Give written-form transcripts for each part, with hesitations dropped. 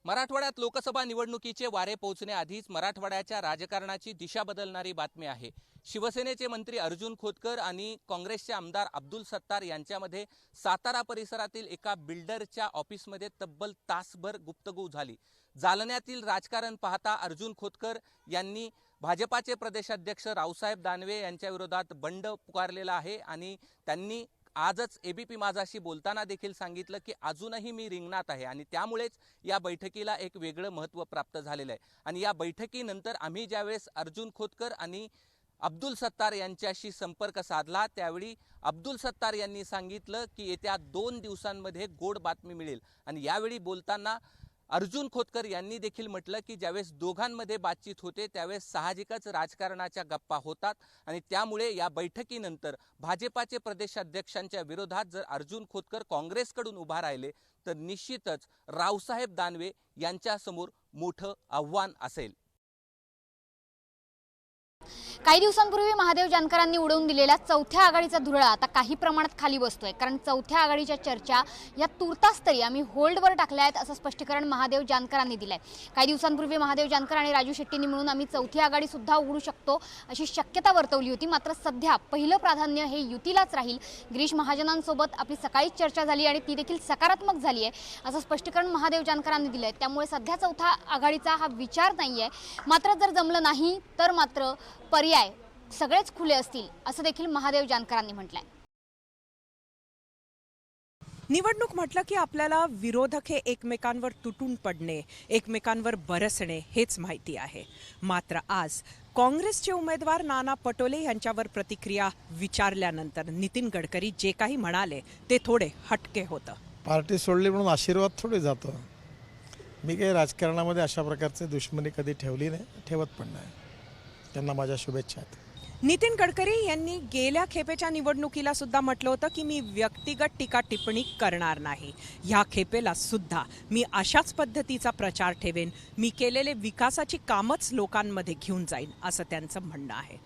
मराठवाड्यात लोकसभा निवडणुकीचे वारे पोहोचण्याआधीच मराठवाड्याच्या राजकारणाची दिशा बदलणारी बातमी आहे। शिवसेनेचे मंत्री अर्जुन खोतकर आणि काँग्रेसचे आमदार अब्दुल सत्तार यांच्यामध्ये सातारा परिसरातील एका बिल्डरच्या ऑफिसमध्ये तब्बल तासभर गुप्तगू झाली। जालन्यातील राजकारण पाहता अर्जुन खोतकर यांनी भाजपाचे प्रदेशाध्यक्ष रावसाहेब दानवे यांच्या विरोधात बंड पुकारलेला आहे आणि त्यांनी आजच एबीपी माझाशी बोलताना देखील सांगितलं की अजूनही मी रिंगणात आहे आणि त्यामुळेच या बैठकीला एक वेगळं महत्त्व प्राप्त झालेलं आहे। आणि या बैठकीनंतर आम्ही ज्यावेळेस अर्जुन खोतकर आणि अब्दुल सत्तार यांच्याशी संपर्क साधला त्यावेळी अब्दुल सत्तार यांनी सांगितलं की येत्या 2 दिवसांमध्ये गोड बातमी मिळेल। आणि यावेळी बोलताना अर्जुन खोतकर यांनी देखील म्हटलं की ज्यावेळेस दोघांमध्ये बातचीत होते त्यावेळेस साहजिकच राजकारणाच्या गप्पा होतात आणि त्यामुळे या बैठकीनंतर भाजपाचे प्रदेशाध्यक्षांच्या विरोधात जर अर्जुन खोतकर काँग्रेसकडून उभा राहिले तर निश्चितच रावसाहेब दानवे यांच्यासमोर मोठं आव्हान असेल। काही दिवसांपूर्वी महादेव जानकरांनी उडवून दिलेला चौथ्या आघाडीचा धुरळा आता काही प्रमाणात खाली बसतोय, कारण चौथ्या आघाडीच्या चर्चा या तुर्तास तरी आम्ही होल्डवर टाकल्या आहेत असं स्पष्टीकरण महादेव जानकरांनी दिलंय। काही दिवसांपूर्वी महादेव जानकर आणि राजू शेट्टींनी मिळून आम्ही चौथी आघाडी सुद्धा उघडू शकतो अशी शक्यता वर्तवली होती, मात्र सध्या पहिलं प्राधान्य हे युतीलाच राहील। गिरीश महाजनांसोबत आपली सकाळीच चर्चा झाली आणि ती देखील सकारात्मक झाली आहे असं स्पष्टीकरण महादेव जानकरांनी दिलंय। त्यामुळे सध्या चौथ्या आघाडीचा हा विचार नाहीये, मात्र जर जमलं नाही तर मात्र पर्याय सगळेच खुले असतील असं देखील महादेव जानकरांनी म्हटलंय। निवडणूक म्हटलं की आपल्याला विरोधक हे एकमेकांवर तुटून पडणे, एकमेकांवर बरसणे हेच माहिती आहे। मात्र आज काँग्रेसचे उमेदवार नाना पटोले यांच्यावर प्रतिक्रिया विचारल्यानंतर नितीन गडकरी जे काही म्हणाले ते थोडे हटके होतं। पार्टी सोडली म्हणून आशीर्वाद थोडे जातो। मी काही राजकारणामध्ये अशा प्रकारचे दुश्मनी कधी ठेवली नाही, ठेवत पण नाही। त्यांना माझ्या शुभेच्छा आहेत। नितीन गडकरी यांनी गेल्या खेपेच्या निवडणुकीला सुद्धा म्हटलं होतं की मी व्यक्तिगत टीका टिप्पणी करणार नाही, ह्या खेपेला सुद्धा मी अशाच पद्धतीचा प्रचार ठेवेन, मी केलेले विकासाची कामच लोकांमध्ये घेऊन जाईन असं त्यांचं म्हणणं आहे।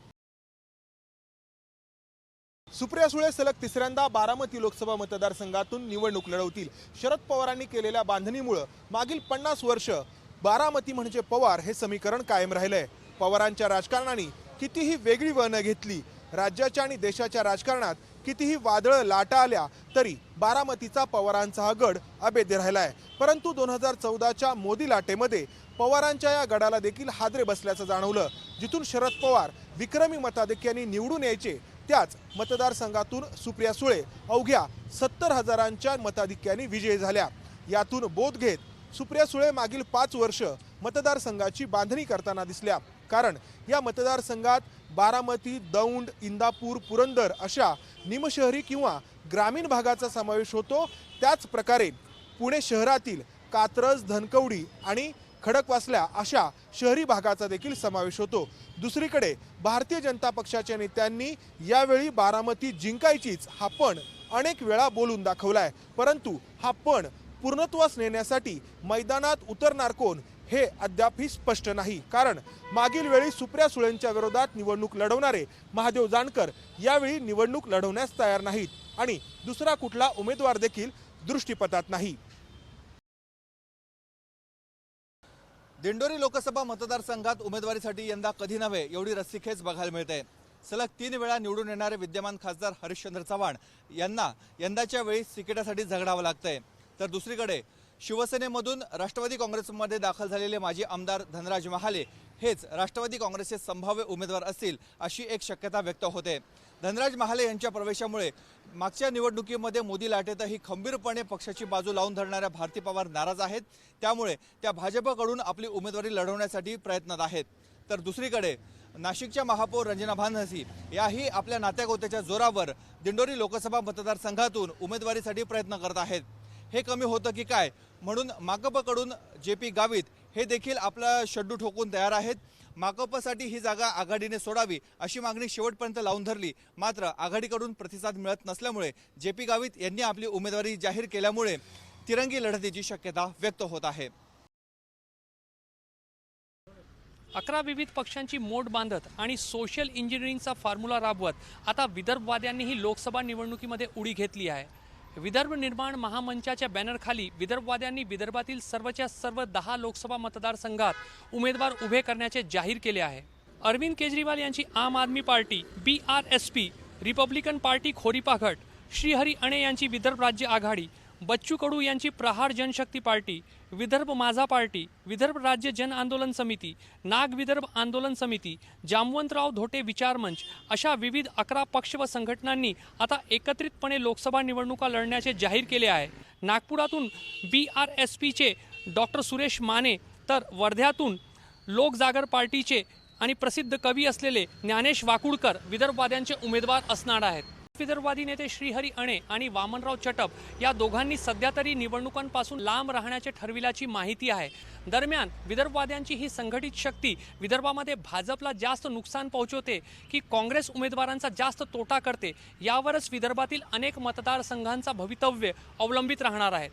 सुप्रिया सुळे सलग तिसऱ्यांदा बारामती लोकसभा मतदारसंघातून निवडणूक लढवतील। शरद पवारांनी केलेल्या बांधणीमुळे मागील 50 वर्ष बारामती म्हणजे पवार हे समीकरण कायम राहिलंय। पवारांच्या राजकारणाने कितीही वेगळी वळणं घेतली, राज्याच्या आणि देशाच्या राजकारणात कितीही वादळं लाटा आल्या तरी बारामतीचा पवारांचा हा गड अभेद्य राहिलाय। परंतु 2014च्या मोदी लाटेमध्ये पवारांच्या या गडाला देखील हादरे बसल्याचं जाणवलं। जिथून शरद पवार विक्रमी मताधिक्याने निवडून यायचे त्याच मतदारसंघातून सुप्रिया सुळे अवघ्या 70,000च्या मताधिक्याने विजयी झाल्या। यातून बोध घेत सुप्रिया सुळे मागील 5 वर्ष मतदारसंघाची बांधणी करताना दिसल्या, कारण या मतदारसंघात बारामती, दौंड, इंदापूर, पुरंदर अशा निमशहरी किंवा ग्रामीण भागाचा समावेश होतो। त्याच प्रकारे पुणे शहरातील कात्रज, धनकवडी आणि खडकवासला अशा शहरी भागाचा देखील समावेश होतो। दुसरीकडे भारतीय जनता पक्षाच्या नेत्यांनी यावेळी बारामती जिंकायचीच हा पण अनेक वेळा बोलून दाखवलाय, परंतु हा पण पूर्णत्वास नेण्यासाठी मैदानात उतरणार कोण हे अद्यापही स्पष्ट नाही। कारण मागील वेळी सुप्रिया सुळेंच्या विरोधात निवडणूक लढवणारे महादेव जानकर यावेळी निवडणूक लढवण्यास तयार नाहीत आणि दुसरा कुठला उमेदवार देखील दृष्टीपथात नाही। दिंडोरी लोकसभा मतदारसंघात उमेदवारीसाठी यंदा कधी नव्हे एवढी रस्सीखेच बघायला मिळते। सलग 3 वेळा निवडून येणारे विद्यमान खासदार हरिश्चंद्र चव्हाण यांना यंदाच्या वेळी तिकिटासाठी झगडावं लागतंय, तर दुसरीकडे शिवसेनेमधून राष्ट्रवादी काँग्रेसमध्ये दाखल झालेले माजी आमदार धनराज महाले हेच राष्ट्रवादी काँग्रेसचे संभाव्य उमेदवार असतील अशी एक शक्यता व्यक्त होते। धनराज महाले यांच्या प्रवेशामुळे मागच्या निवडणुकीमध्ये मोदी लाटेतही खंबीरपणे पक्षाची बाजू लावून धरणाऱ्या भारती पवार नाराज आहेत, त्यामुळे त्या भाजपकडून आपली उमेदवारी लढवण्यासाठी प्रयत्नात आहेत। तर दुसरीकडे नाशिकच्या महापौर रंजना भानसी याही आपल्या नात्यागोत्याच्या जोरावर दिंडोरी लोकसभा मतदारसंघातून उमेदवारीसाठी प्रयत्न करत आहेत। हे कमी होतं की काय म्हणून माकपकडून JP गावित हे देखील आपला शड्डू ठोकून तयार आहेत। माकपसाठी ही जागा आघाडीने सोडावी अशी मागणी शेवटपर्यंत लावून धरली, मात्र आघाडीकडून प्रतिसाद मिळत नसल्यामुळे JP गावित यांनी आपली उमेदवारी जाहीर केल्यामुळे तिरंगी लढतीची शक्यता व्यक्त होत आहे। 11 विविध पक्षांची मोड बांधत आणि सोशल इंजिनिअरिंगचा फॉर्म्युला राबवत आता विदर्भवाद्यांनीही लोकसभा निवडणुकीमध्ये उडी घेतली आहे। विदर्भ निर्माण महामंचाच्या बॅनरखाली विदर्भवाद्यांनी विदर्भातील सर्वच्या सर्व 10 लोकसभा मतदारसंघात उमेदवार उभे करण्याचे जाहीर केले आहे। अरविंद केजरीवाल यांची Aam Aadmi party, BRSP, republican party खोरीपाखट, श्रीहरी अणे यांची विदर्भ राज्य आघाडी, बच्चू कडू यांची प्रहार जनशक्ती पार्टी, विदर्भ माझा पार्टी, विदर्भ राज्य जन आंदोलन समिती, नाग विदर्भ आंदोलन समिती, जामवंतराव धोटे विचार मंच अशा विविध 11 पक्ष व संघटनांनी आता एकत्रितपणे लोकसभा निवडणुका लढण्याचे जाहीर केले आहे। नागपुरातून BRSPचे डॉक्टर सुरेश माने तर वर्ध्यातून लोक जागर पार्टीचे आणि प्रसिद्ध कवी असलेले ज्ञानेश वाकुडकर विदर्भवाद्यांचे उमेदवार असणार आहेत। विदर्भवादी नेते श्रीहरी अणे आणि वामनराव चटप या दोघांनी सध्या तरी निवडणुकांपासून लांब राहण्याचे ठरविल्याची माहिती आहे। दरम्यान विदर्भवाद्यांची ही संघटित शक्ती विदर्भामध्ये भाजपला जास्त नुकसान पोहोचवते की काँग्रेस उमेदवारांचा जास्त तोटा करते, यावरच विदर्भातील अनेक मतदारसंघांचा भवितव्य अवलंबित राहणार आहे।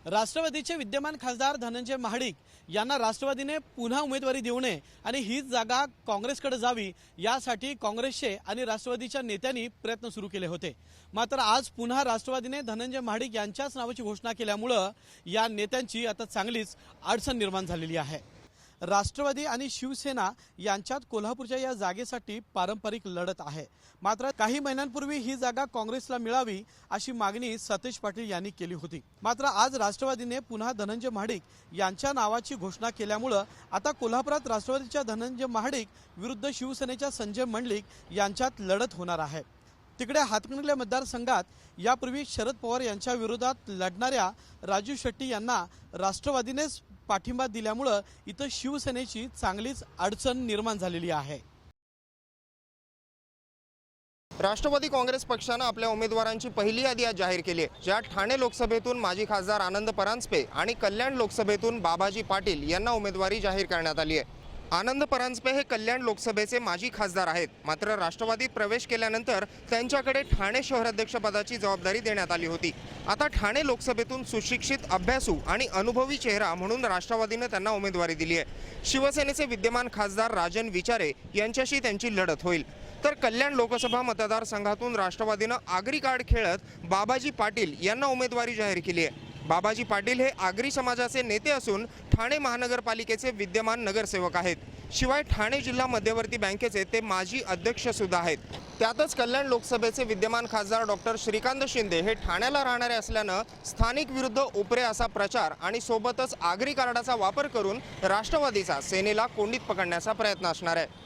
राष्ट्रवादीचे विद्यमान खासदार धनंजय महाडिक यांना राष्ट्रवादीने पुन्हा उमेदवारी देऊ नये आणि हीच जागा काँग्रेसकडे जावी यासाठी काँग्रेसचे आणि राष्ट्रवादीच्या नेत्यांनी प्रयत्न सुरू केले होते। मात्र आज पुन्हा राष्ट्रवादीने धनंजय महाडिक यांच्याच नावाची घोषणा केल्यामुळे या नेत्यांची आता चांगलीच अडचण निर्माण झालेली आहे। राष्ट्रवादी आणि शिवसेना यांच्यात कोल्हापूरच्या या जागेसाठी पारंपरिक लढत आहे। मात्र काही महिन्यांपूर्वी ही जागा काँग्रेसला मिळावी अशी मागणी सतेज पाटील यांनी केली होती। मात्र आज राष्ट्रवादीने पुन्हा धनंजय महाडिक यांच्या नावाची घोषणा केल्यामुळे आता कोल्हापुरात राष्ट्रवादीच्या धनंजय महाडिक विरुद्ध शिवसेनेच्या संजय मंडलिक यांच्यात लढत होणार आहे। तिकडे हातकणंगले मतदारसंघात यापूर्वी शरद पवार यांच्या विरोधात लढणाऱ्या राजू शेट्टी यांना राष्ट्रवादीनेच पाठिंबा दिल्यामुळे इथं शिवसेनेची चांगलीच अडचण निर्माण झालेली आहे। राष्ट्रवादी काँग्रेस पक्षाने आपल्या उमेदवारांची पहिली यादी आज जाहीर केली आहे। ज्यात ठाणे लोकसभेतून माजी खासदार आनंद परांजपे आणि कल्याण लोकसभेतून बाबाजी पाटील यांना उमेदवारी जाहीर करण्यात आली आहे। आनंद परांजपे हे कल्याण लोकसभेचे माजी खासदार आहेत। मात्र राष्ट्रवादीत प्रवेश केल्यानंतर त्यांच्याकडे ठाणे शहराध्यक्षपदाची जबाबदारी देण्यात आली होती। आता ठाणे लोकसभेतून सुशिक्षित, अभ्यासू आणि अनुभवी चेहरा म्हणून राष्ट्रवादीने त्यांना उमेदवारी दिली आहे। शिवसेनेचे विद्यमान खासदार राजन विचारे यांच्याशी त्यांची लढत होईल। तर कल्याण लोकसभा मतदारसंघातून राष्ट्रवादीने आगरी कार्ड खेळत बाबाजी पाटील यांना उमेदवारी जाहीर केली आहे। बाबाजी पाटील हे आगरी समाजाचे नेते असून ठाणे महानगरपालिकेचे विद्यमान नगरसेवक आहेत। शिवाय ठाणे जिल्हा मध्यवर्ती बँकेचे ते माजी अध्यक्ष सुद्धा आहेत। त्यातच कल्याण लोकसभेचे विद्यमान खासदार डॉक्टर श्रीकांत शिंदे हे ठाण्याला राहणारे असल्याने स्थानिक विरुद्ध उपरे असा प्रचार आणि सोबतच आगरी कार्डाचा वापर करून राष्ट्रवादीचा सेनेला कोंडीत पकडण्याचा प्रयत्न असणार आहे।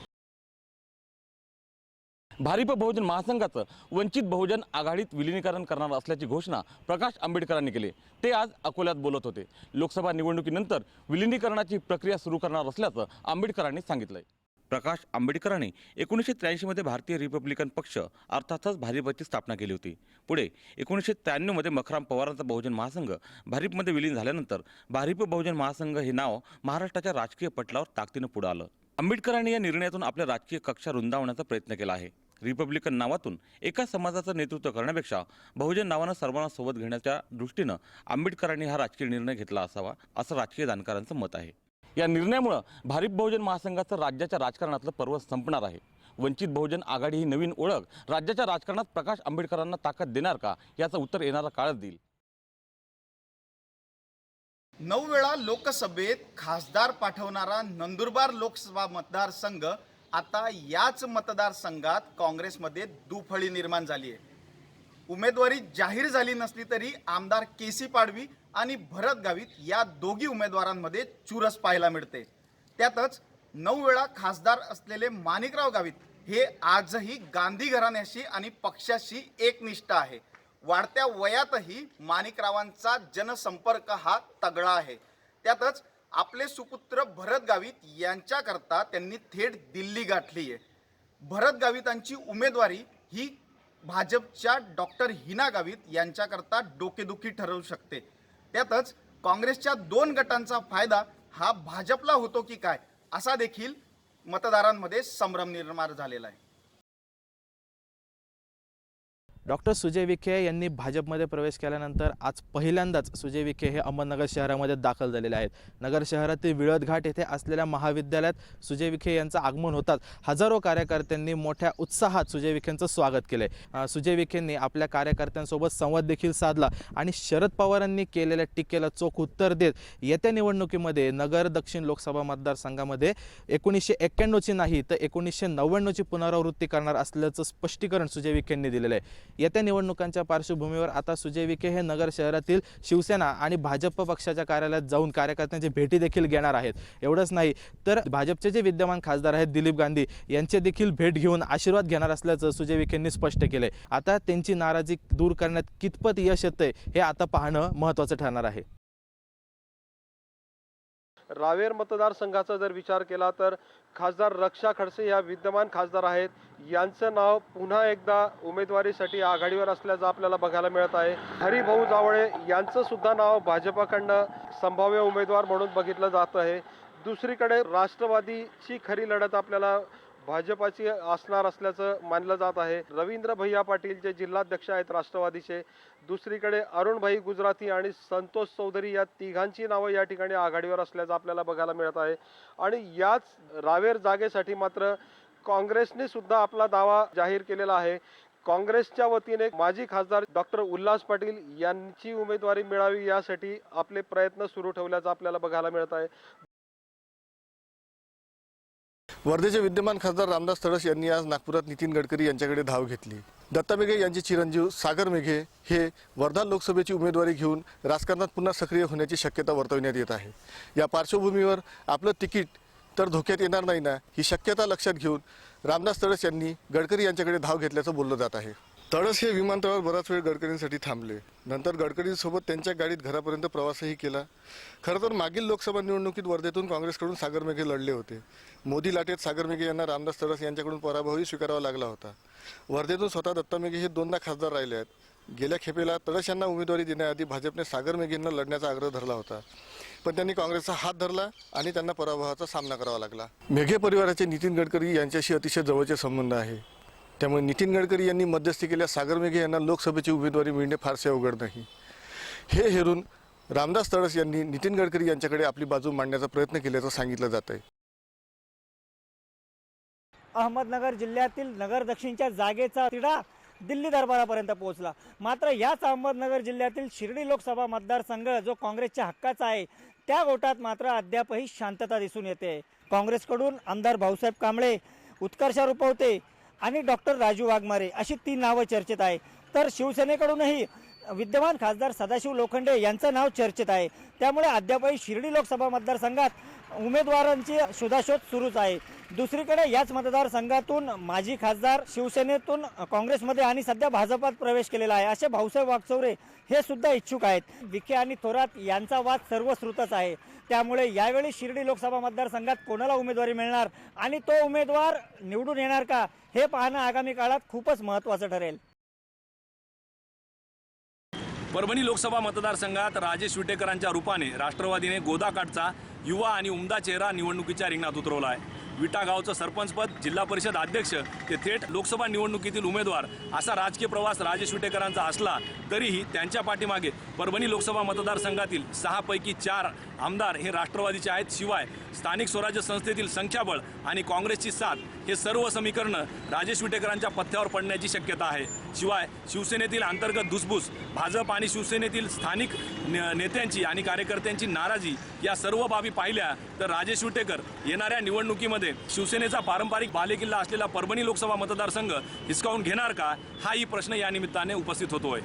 भारिप बहुजन महासंघाचं वंचित बहुजन आघाडीत विलीनीकरण करणार असल्याची घोषणा प्रकाश आंबेडकरांनी केली। ते आज अकोल्यात बोलत होते। लोकसभा निवडणुकीनंतर विलीनीकरणाची प्रक्रिया सुरू करणार असल्याचं आंबेडकरांनी सांगितलंय। प्रकाश आंबेडकरांनी 1983 मध्ये भारतीय रिपब्लिकन पक्ष अर्थातच भारिपची स्थापना केली होती। पुढे 1993 मध्ये मखराम पवारांचा बहुजन महासंघ भारिपमध्ये विलीन झाल्यानंतर भारिप बहुजन महासंघ हे नाव महाराष्ट्राच्या राजकीय पटलावर ताकदीने पुढे आलं। आंबेडकरांनी या निर्णयातून आपल्या राजकीय कक्षा रुंदावण्याचा प्रयत्न केला आहे। रिपब्लिकन नावातून एका समाजाचं नेतृत्व करण्यापेक्षा बहुजन नावानं सर्वांना सोबत घेण्याच्या दृष्टीनं आंबेडकरांनी हा राजकीय निर्णय घेतला असावा असं राजकीय जाणकारांचं मत आहे। या निर्णयामुळे भारिप बहुजन महासंघाचं राज्याच्या राजकारणातलं पर्व संपणार आहे। वंचित बहुजन आघाडी ही नवीन ओळख राज्याच्या राजकारणात प्रकाश आंबेडकरांना ताकद देणार का याचं उत्तर येणारा काळच देईल। 9 वेळा लोकसभेत खासदार पाठवणारा नंदुरबार लोकसभा मतदारसंघ आता याच मतदारसंघात काँग्रेसमध्ये दुफळी निर्माण झाली आहे। उमेदवारी जाहीर झाली नसली तरी आमदार केसी पाडवी आणि भरत गावित या दोघी उमेदवारांमध्ये चुरस पाहायला मिळते। त्यातच 9 वेळा खासदार असलेले माणिकराव गावित हे आजही गांधी घराण्याशी आणि पक्षाशी एकनिष्ठ आहे। वाढत्या वयातही माणिकरावांचा जनसंपर्क हा तगडा आहे। त्यातच आपले सुपुत्र भरत गावित यांच्याकरता त्यांनी थेट दिल्ली गाठली आहे। भरत गावितांची उमेदवारी ही भाजपच्या डॉक्टर हिना गावित यांच्याकरता डोकेदुखी ठरवू शकते। त्यातच काँग्रेसच्या 2 गटांचा फायदा हा भाजपला होतो की काय असा देखील मतदारांमध्ये संभ्रम निर्माण झालेला आहे। डॉक्टर सुजय विखे यांनी भाजपमध्ये प्रवेश केल्यानंतर आज पहिल्यांदाच सुजय विखे हे अहमदनगर शहरामध्ये दाखल झालेले आहेत. नगर शहरातील विळद घाट येथे असलेल्या महाविद्यालयात सुजय विखे यांचं आगमन होताच हजारो कार्यकर्त्यांनी मोठ्या उत्साहात सुजय विखेंचं स्वागत केलंय. सुजय विखेंनी आपल्या कार्यकर्त्यांसोबत संवाद देखील साधला आणि शरद पवारांनी केलेल्या टीकेला चोख उत्तर देत येत्या निवडणुकीमध्ये नगर दक्षिण लोकसभा मतदारसंघामध्ये 1991ची नाही तर 1999ची पुनरावृत्ती करणार असल्याचं स्पष्टीकरण सुजय विखेंनी दिलेलं आहे. येत्या निवडणुकांच्या पार्श्वभूमीवर आता सुजय विखे हे नगर शहरातील शिवसेना आणि भाजप पक्षाच्या कार्यालयात जाऊन कार्यकर्त्यांची भेटी देखील घेणार आहेत. एवढंच नाही तर भाजपचे जे विद्यमान खासदार आहेत दिलीप गांधी यांचे देखील भेट घेऊन आशीर्वाद घेणार असल्याचं सुजय विखेंनी स्पष्ट केलंय. आता त्यांची नाराजी दूर करण्यात कितपत यश येतंय हे आता पाहणं महत्त्वाचं ठरणार आहे. रावेर मतदारसंघाचा जर विचार केला तर खासदार रक्षा खडसे या विद्यमान खासदार आहेत. यांचं नाव पुन्हा एकदा उमेदवारीसाठी आघाडीवर असल्याचं आपल्याला बघायला मिळत आहे. हरिभाऊ जावळे यांचं सुद्धा नाव भाजपाकडनं संभाव्य उमेदवार म्हणून बघितलं जात आहे. दुसरीकडे राष्ट्रवादीची खरी लढत आपल्याला भाजपाची असणार असल्याचं मानलं जात आहे. रवींद्र भैया पाटील जे जिल्हाध्यक्ष आहेत राष्ट्रवादीचे, दुसरीकडे अरुणभाई गुजराती आणि संतोष चौधरी या तिघांची नावं या ठिकाणी आघाडीवर असल्याचं आपल्याला बघायला मिळत आहे. आणि याच रावेर जागेसाठी मात्र काँग्रेसने सुद्धा आपला दावा जाहीर केलेला आहे. काँग्रेसच्या वतीने माजी खासदार डॉक्टर उल्हास पाटील यांची उमेदवारी मिळावी यासाठी आपले प्रयत्न सुरू ठेवल्याचं आपल्याला बघायला मिळत आहे. वर्धेचे विद्यमान खासदार रामदास तडस यांनी आज नागपुरात नितीन गडकरी यांच्याकडे धाव घेतली. दत्ता मेघे यांचे चिरंजीव सागर मेघे हे वर्धा लोकसभेची उमेदवारी घेऊन राजकारणात पुन्हा सक्रिय होण्याची शक्यता वर्तवण्यात येत आहे. या पार्श्वभूमीवर आपलं तिकीट तर धोक्यात येणार नाही ना ही शक्यता लक्षात घेऊन रामदास तडस यांनी गडकरी यांच्याकडे धाव घेतल्याचं बोललं जात आहे. तडस हे विमानतळावर बराच वेळ गडकरींसाठी थांबले. नंतर गडकरींसोबत त्यांच्या गाडीत घरापर्यंत प्रवासही केला. खरं तर मागील लोकसभा निवडणुकीत वर्धेतून काँग्रेसकडून सागर मेघे लढले होते. मोदी लाटेत सागर मेघे यांना रामदास तडस यांच्याकडून पराभवही स्वीकारावा लागला होता. वर्धेतून स्वतः दत्ता मेघे हे दोनदा खासदार राहिले आहेत. गेल्या खेपेला तडस यांना उमेदवारी देण्याआधी भाजपने सागर मेघेंना लढण्याचा आग्रह धरला होता, पण त्यांनी काँग्रेसचा हात धरला आणि त्यांना पराभवाचा सामना करावा लागला. मेघे परिवाराचे नितीन गडकरी यांच्याशी अतिशय जवळचे संबंध आहे. त्यामुळे नितीन गडकरी यांनी मध्यस्थी केल्यास सागर मेघे यांना लोकसभेची उमेदवारी मिळणे फारसे अवघड नाही. हे हेरून रामदास तडस यांनी नितीन गडकरी यांच्याकडे आपली बाजू मांडण्याचा प्रयत्न केल्याचं सांगितलं जात आहे. अहमदनगर जिल्ह्यातील नगर दक्षिणच्या जागेचा तिढा दिल्ली दरबारापर्यंत पोहोचला. मात्र याच अहमदनगर जिल्ह्यातील शिर्डी लोकसभा मतदारसंघ जो काँग्रेसच्या हक्काचा आहे त्या गोटात मात्र अद्यापही शांतता दिसून येते. काँग्रेसकडून आमदार भाऊसाहेब कांबळे, उत्कर्ष रुपवते आणि डॉक्टर राजू वाघमारे अशी 3 नावं चर्चेत आहे. तर शिवसेनेकडूनही विद्यमान खासदार सदाशिव लोखंडे यांचं नाव चर्चेत आहे. त्यामुळे अद्यापही शिर्डी लोकसभा मतदारसंघात उमेदवारांची शोधाशोध सुरूच आहे. दुसरीकडे याच मतदारसंघातून माजी खासदार शिवसेनेतून काँग्रेसमध्ये आणि सध्या भाजपात प्रवेश केलेला आहे असे भाऊसाहेब वागचौरे हे सुद्धा इच्छुक आहेत. विखे आणि थोरात यांचा वाद सर्वश्रुतच आहे. त्यामुळे यावेळी शिर्डी लोकसभा मतदारसंघात कोणाला उमेदवारी मिळणार आणि तो उमेदवार निवडून येणार का हे पाहणं आगामी काळात खूपच महत्त्वाचं ठरेल. परभणी लोकसभा मतदारसंघात राजेश विटेकरांच्या रूपाने राष्ट्रवादीने गोदाकाठचा युवा आणि उमदा चेहरा निवडणुकीच्या रिंगणात उतरवला आहे. विटा गावचं सरपंचपद, जिल्हा परिषद अध्यक्ष ते थेट लोकसभा निवडणुकीतील उमेदवार असा राजकीय प्रवास राजेश विटेकरांचा असला तरीही त्यांच्या पाठीमागे परभणी लोकसभा मतदारसंघातील 6 पैकी 4 आमदार हे राष्ट्रवादीचे आहेत. शिवाय स्थानिक स्वराज्य संस्थेतील संख्याबळ आणि काँग्रेसची साथ हे सर्व समीकरणं राजेश विटेकरांच्या पथ्यावर पडण्याची शक्यता आहे. शिवाय शिवसेनेतील अंतर्गत धुसफूस, भाजप आणि शिवसेनेतील स्थानिक नेत्यांची आणि कार्यकर्त्यांची नाराजी या सर्व बाबी पाहिल्या तर राजेश विटेकर येणाऱ्या निवडणुकीमध्ये शिवसेनेचा पारंपरिक बालेकिल्ला असलेला परभणी लोकसभा मतदारसंघ हिसकावून घेणार का हाही प्रश्न या निमित्ताने उपस्थित होतोय.